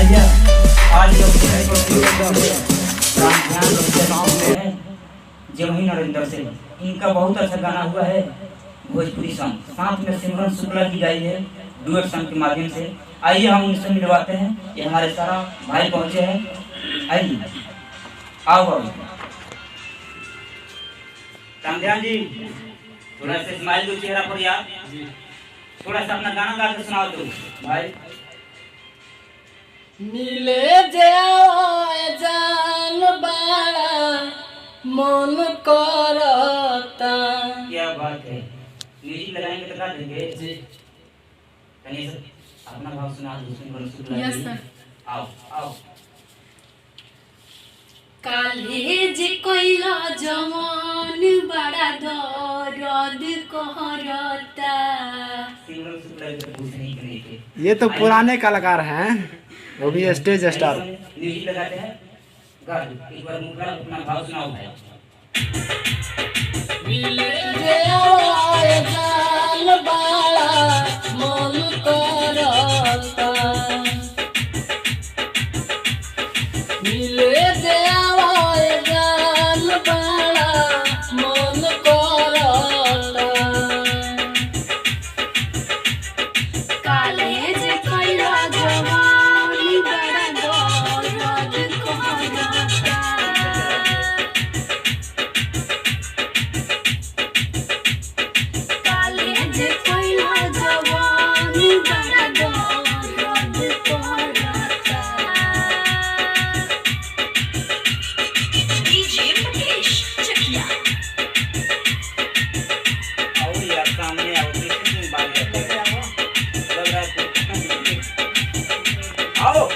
भैया आज जमुई नरेंद्र से इनका बहुत अच्छा गाना हुआ है भोजपुरी सॉन्ग, साथ में सिमरन शुक्ला की गाई है डुएट सॉन्ग के माध्यम से। आइए हम उनसे मिलवाते हैं, ये हमारे सारा भाई पहुंचे हैं। आइए आओ कामध्यान जी, थोड़ा सा स्माइल दो चेहरा पर यार, थोड़ा सा अपना गाना गा के सुनाओ तो भाई। मिले जाओ जान बाड़ा मन करता। क्या बात है, म्यूजिक लगाएंगे तो गा देंगे जी। कहीं से अपना भाव सुना दो, सिमरन शुक्ला। यस सर। आओ आओ। कालेज कोइला जवान बड़ा दर्द कहरता। सिमरन शुक्ला को पूछ नहीं करने के, ये तो पुराने कलाकार हैं, वो भी स्टेज स्टार। म्यूजिक लगाते हैं, गा दो एक बार, मुखरा अपना भाव सुनाओ भाई। मिले जाओ जान बाड़ा मन करता। मिले जाओ जान बाड़ा मन करता। कालेज कोइला जवान बड़ा दर्द कहरता। कालेज कोइला जवान बड़ा दर्द कहरता। डीजे मुकेश चकिया। आओ यार सामने आओ, पीछे से बात करते हैं, लग रहा है आओ।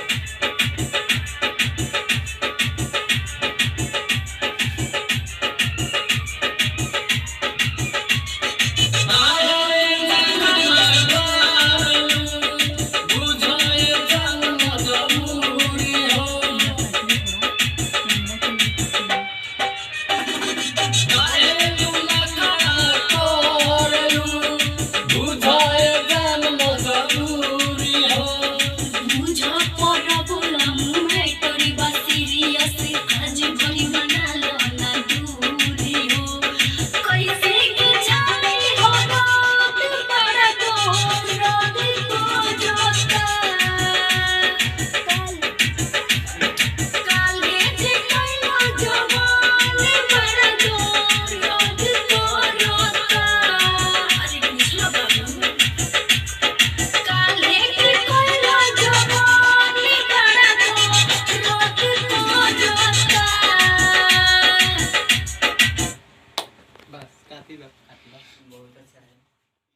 बहुत अच्छा है।